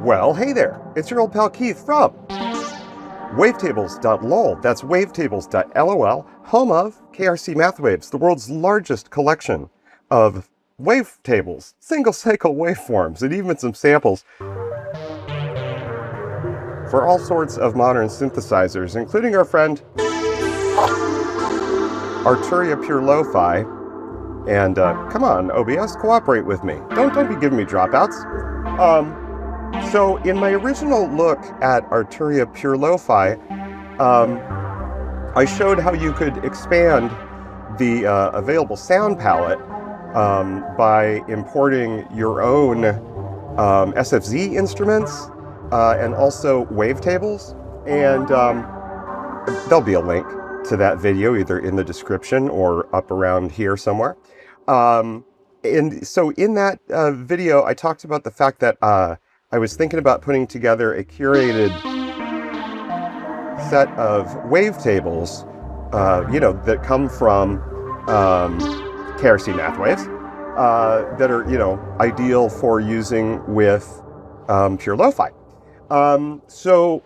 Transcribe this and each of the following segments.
Well, hey there, it's your old pal Keith from wavetables.lol. That's wavetables.lol, home of KRC Math Waves, the world's largest collection of wavetables, single cycle waveforms, and even some samples for all sorts of modern synthesizers, including our friend Arturia Pure LoFi. And come on, OBS, cooperate with me. Don't be giving me dropouts. So in my original look at Arturia Pure LoFi, I showed how you could expand the available sound palette by importing your own SFZ instruments and also wavetables. And there'll be a link to that video either in the description or up around here somewhere. And so in that video, I talked about the fact that I was thinking about putting together a curated set of wavetables, that come from KRC Math Waves, that are, ideal for using with Pure LoFi. So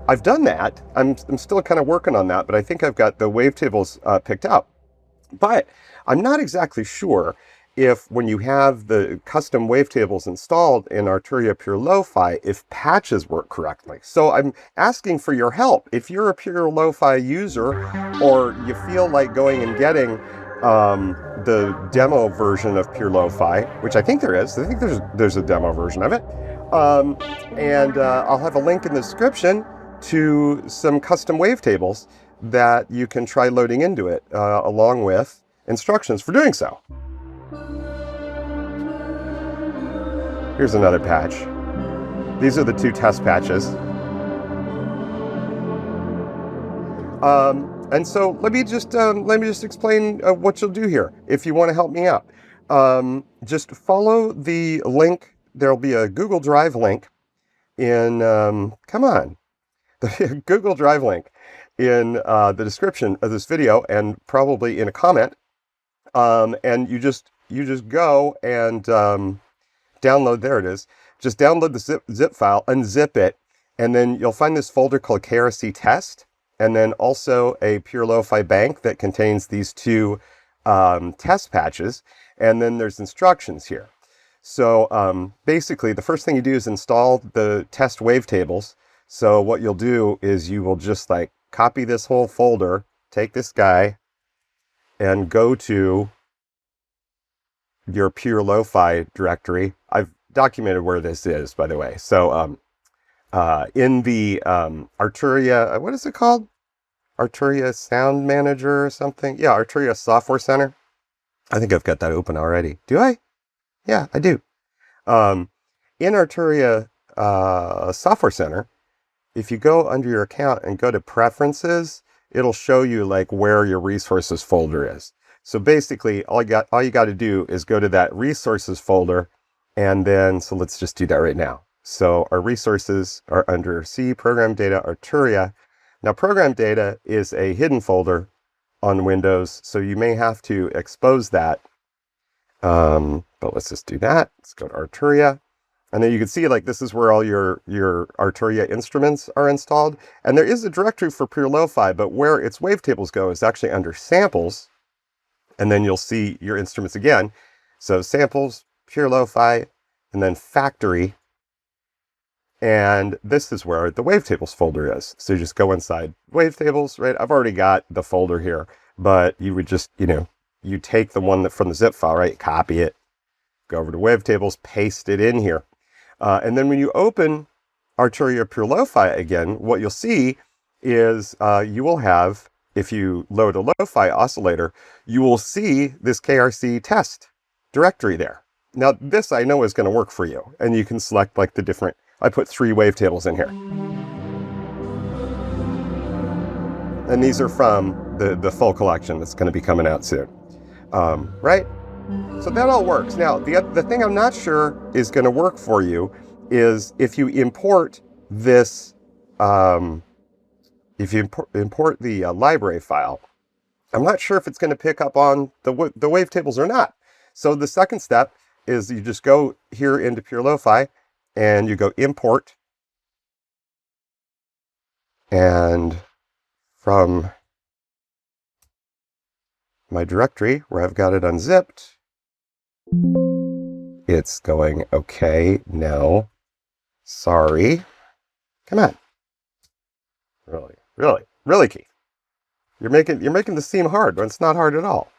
I've done that. I'm still kind of working on that, but I think I've got the wavetables picked up. But I'm not exactly sure if when you have the custom wavetables installed in Arturia Pure LoFi, if patches work correctly. So I'm asking for your help. If you're a Pure LoFi user, or you feel like going and getting the demo version of Pure LoFi, which I think there is. I think there's a demo version of it. And I'll have a link in the description to some custom wavetables that you can try loading into it, along with instructions for doing so. Here's another patch. These are the two test patches. And so let me just explain what you'll do here if you want to help me out. Just follow the link. There'll be a Google Drive link in the Google Drive link in the description of this video, and probably in a comment. And you just go and download. There it is. Just download the zip file, unzip it, and then you'll find this folder called KRC Test, and then also a Pure LoFi bank that contains these two test patches, and then there's instructions here. So basically, the first thing you do is install the test wavetables. So what you'll do is you will just copy this whole folder, take this guy, and go to your Pure LoFi directory. I've documented where this is, by the way. So in the Arturia, what is it called? Arturia Sound Manager or something? Yeah, Arturia Software Center. I think I've got that open already. Do I? Yeah, I do. In Arturia Software Center, if you go under your account and go to Preferences, it'll show you where your resources folder is. So basically, all you got to do is go to that resources folder, and then, so let's just do that right now. So our resources are under C, Program Data, Arturia. Now, Program Data is a hidden folder on Windows, so you may have to expose that. But let's just do that. Let's go to Arturia. And then you can see this is where all your Arturia instruments are installed. And there is a directory for Pure LoFi, but where its wavetables go is actually under Samples. And then you'll see your instruments again. So Samples, Pure LoFi, and then Factory. And this is where the wavetables folder is. So you just go inside wavetables, right? I've already got the folder here, but you would just, you take the one from the zip file, right? Copy it, go over to wavetables, paste it in here. And then when you open Arturia Pure LoFi again, what you'll see is you will have, if you load a LoFi oscillator, you will see this KRC test directory there. Now, this I know is going to work for you, and you can select the different, I put 3 wavetables in here. And these are from the full collection that's going to be coming out soon. Right? So that all works. Now, the thing I'm not sure is going to work for you is if you import this, if you import the library file, I'm not sure if it's going to pick up on the wavetables or not. So the second step is you just go here into Pure LoFi and you go import. And from my directory where I've got it unzipped, it's going, okay, no, sorry. Come on. Really, Keith. You're making this seem hard when it's not hard at all.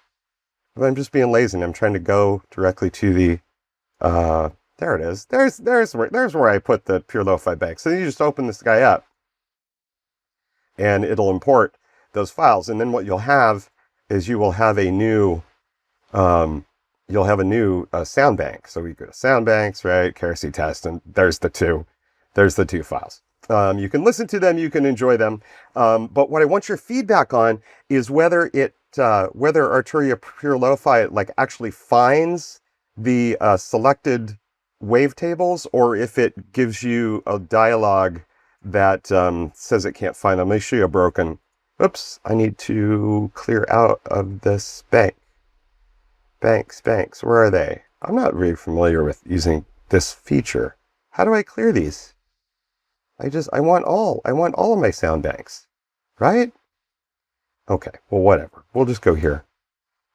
But I'm just being lazy and I'm trying to go directly to the there it is. There's where I put the Pure LoFi bank. So you just open this guy up and it'll import those files. And then what you'll have is you will have a new sound bank. So we go to sound banks, right? KRC test, and there's the two files. You can listen to them, you can enjoy them. But what I want your feedback on is whether Arturia Pure LoFi like actually finds the selected wavetables, or if it gives you a dialog that says it can't find them. Let me show you a broken. Oops, I need to clear out of this bank. Banks, where are they? I'm not really familiar with using this feature. How do I clear these? I want all of my sound banks, right? Okay, well, whatever. We'll just go here.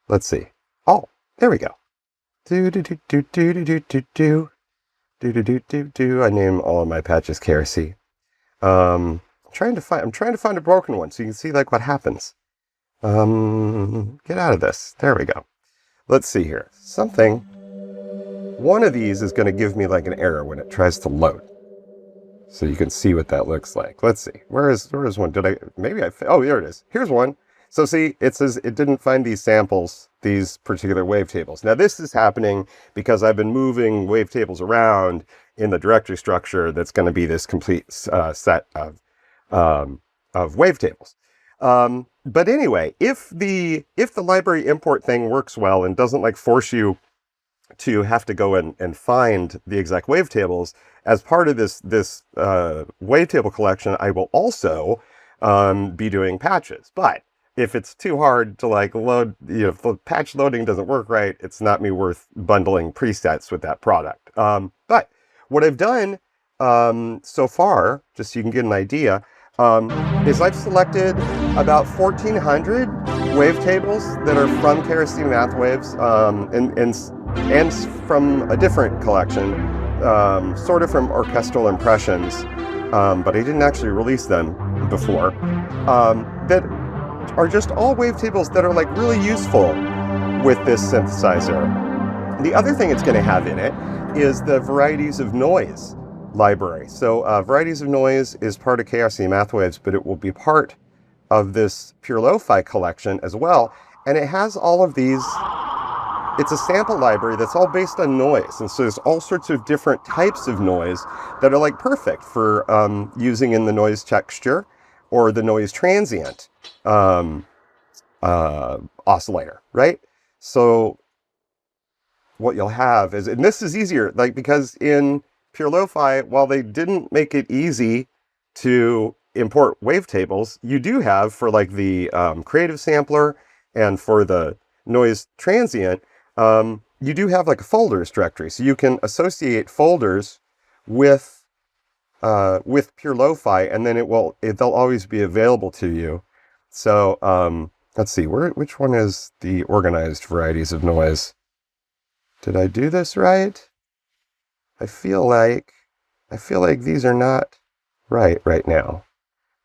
Let's see. Oh, there we go. I name all of my patches KRC. I'm trying to find a broken one so you can see like what happens. Get out of this. There we go. Let's see here. One of these is going to give me like an error when it tries to load. So you can see what that looks like. Let's see. Where is one? Oh, there it is. Here's one. So see, it says it didn't find these samples, these particular wavetables. Now this is happening because I've been moving wavetables around in the directory structure that's going to be this complete set of wavetables. But anyway, if the library import thing works well and doesn't like force you to have to go and find the exact wavetables, as part of this wavetable collection, I will also be doing patches. But if it's too hard to like load, if the patch loading doesn't work right, it's not me worth bundling presets with that product. But what I've done so far, just so you can get an idea, is I've selected about 1,400 wavetables that are from KRC Math Waves, and from a different collection, sort of from Orchestral Impressions, but I didn't actually release them before, that are just all wavetables that are like really useful with this synthesizer. The other thing it's going to have in it is the Varieties of Noise library. So Varieties of Noise is part of KRC Math Waves, but it will be part of this Pure LoFi collection as well. And it has all of these. It's a sample library that's all based on noise. And so there's all sorts of different types of noise that are like perfect for using in the noise texture or the noise transient oscillator, right? So what you'll have is, and this is easier, like because in Pure LoFi, while they didn't make it easy to import wavetables, you do have for like the creative sampler and for the noise transient, you do have like a folders directory. So you can associate folders with Pure LoFi, and then they'll always be available to you. So let's see, which one is the organized Varieties of Noise? Did I do this right? I feel like these are not right now.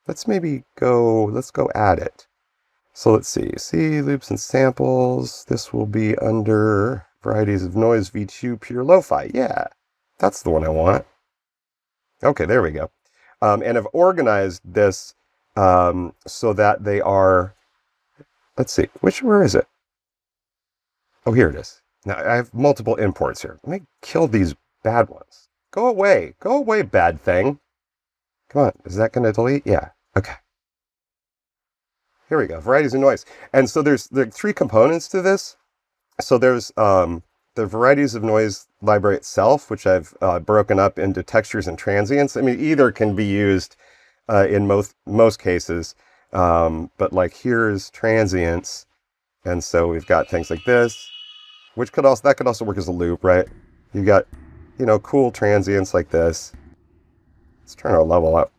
Let's go add it. So let's see loops and samples. This will be under Varieties of Noise V2 Pure LoFi. Yeah, that's the one I want. Okay, there we go. And I've organized this so that they are, let's see, where is it? Oh, here it is. Now I have multiple imports here. Let me kill these bad ones. Go away, bad thing. Come on, is that going to delete? Yeah, okay. Here we go, Varieties of Noise. And so there are three components to this. So there's the Varieties of Noise library itself, which I've broken up into textures and transients. I mean, either can be used in most cases, but like here's transients. And so we've got things like this. which could also work as a loop, right? You got, you know, cool transients like this. Let's turn our level up.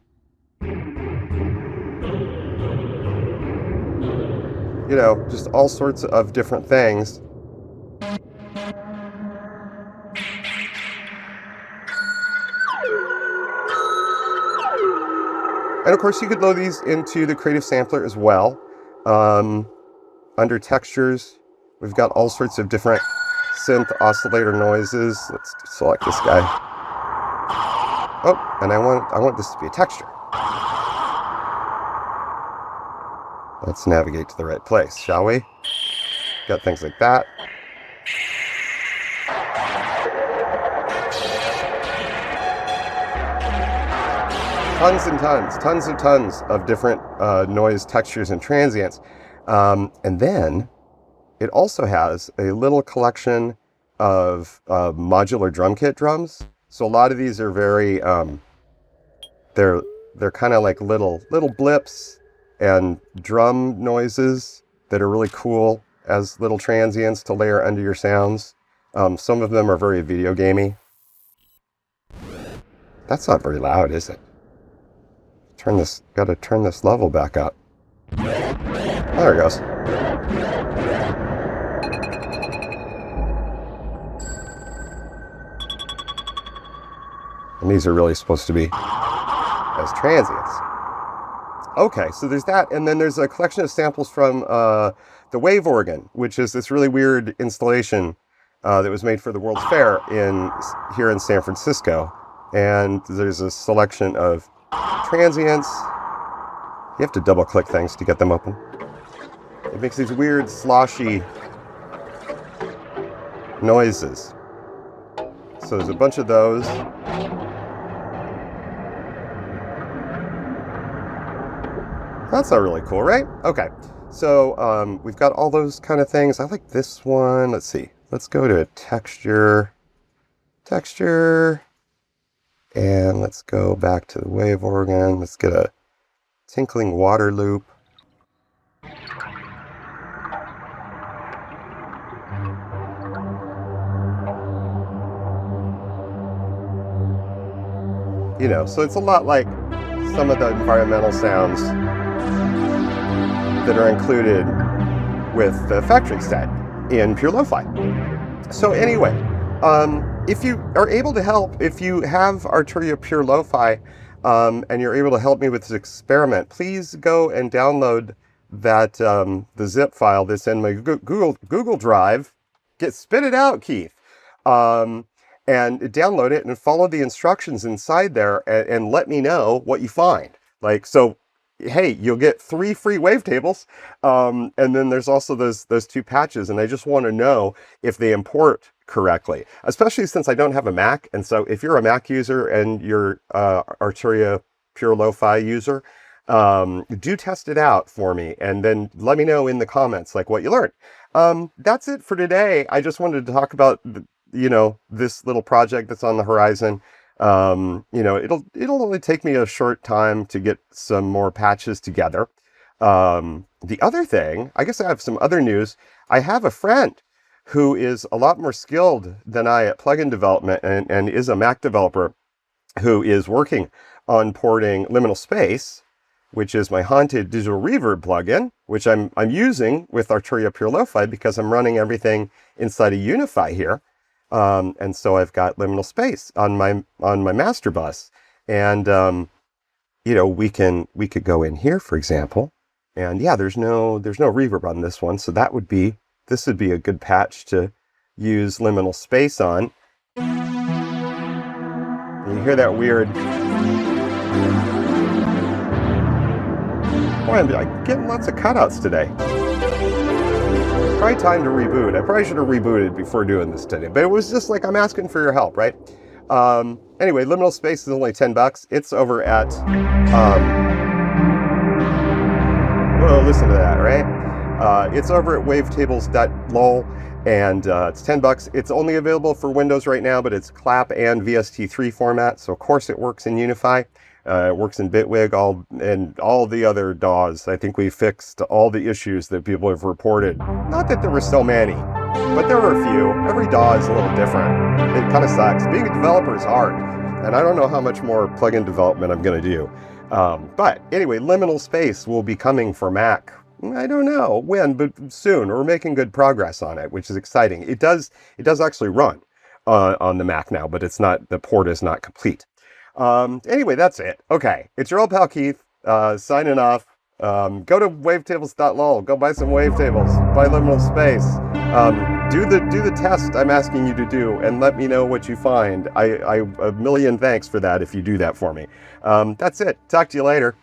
You know, just all sorts of different things. And of course, you could load these into the Creative Sampler as well. Under textures, we've got all sorts of different synth oscillator noises. Let's select this guy. Oh, and I want this to be a texture. Let's navigate to the right place, shall we? Got things like that. Tons and tons of different noise textures and transients. And then it also has a little collection of modular drum kit drums. So a lot of these are very, they're kind of like little blips and drum noises that are really cool as little transients to layer under your sounds. Some of them are very video gamey. That's not very loud, is it? Gotta turn this level back up. There it goes. And these are really supposed to be as transients. Okay, so there's that, and then there's a collection of samples from the Wave Organ, which is this really weird installation that was made for the World's Fair here in San Francisco. And there's a selection of transients. You have to double click things to get them open. It makes these weird sloshy noises. So there's a bunch of those. That's not really cool, right? Okay, so we've got all those kind of things. I like this one. Let's see. Let's go to a texture. And let's go back to the Wave Organ. Let's get a tinkling water loop. You know, so it's a lot like some of the environmental sounds that are included with the factory set in Pure LoFi. So anyway, if you are able to help, if you have Arturia Pure LoFi and you're able to help me with this experiment, please go and download that the zip file that's in my Google Drive. Spit it out, Keith. And download it and follow the instructions inside there and let me know what you find. Like, so, hey, you'll get 3 free wavetables. And then there's also those 2 patches. And I just want to know if they import correctly, especially since I don't have a Mac. And so if you're a Mac user and you're Arturia Pure LoFi user, do test it out for me. And then let me know in the comments, like, what you learned. That's it for today. I just wanted to talk about this little project that's on the horizon. It'll only take me a short time to get some more patches together. The other thing, I guess I have some other news. I have a friend who is a lot more skilled than I at plugin development and is a Mac developer who is working on porting Liminal Space, which is my haunted digital reverb plugin, which I'm using with Arturia Pure LoFi because I'm running everything inside of Unify here. And so I've got Liminal Space on my master bus, and we could go in here, for example, and yeah, there's no reverb on this one, so this would be a good patch to use Liminal Space on. And you hear that weird. Boy, I'm getting lots of cutouts today. Probably time to reboot. I probably should have rebooted before doing this today, but it was just like, I'm asking for your help, right? Anyway, Liminal Space is only $10. It's over at, well, listen to that, right? It's over at wavetables.lol, and it's $10. It's only available for Windows right now, but it's clap and VST3 format, so of course it works in Unify. It works in Bitwig, and all the other DAWs. I think we fixed all the issues that people have reported. Not that there were so many. But there are a few. Every DAW is a little different. It kind of sucks. Being a developer is hard, and I don't know how much more plugin development I'm going to do. But anyway, Liminal Space will be coming for Mac. I don't know when, but soon. We're making good progress on it, which is exciting. It does actually run on the Mac now, but it's not, the port is not complete. Anyway, that's it. Okay, it's your old pal Keith signing off. Go to wavetables.lol. Go buy some wavetables. Buy Liminal Space. Do the test I'm asking you to do, and let me know what you find. I a million thanks for that if you do that for me. That's it. Talk to you later.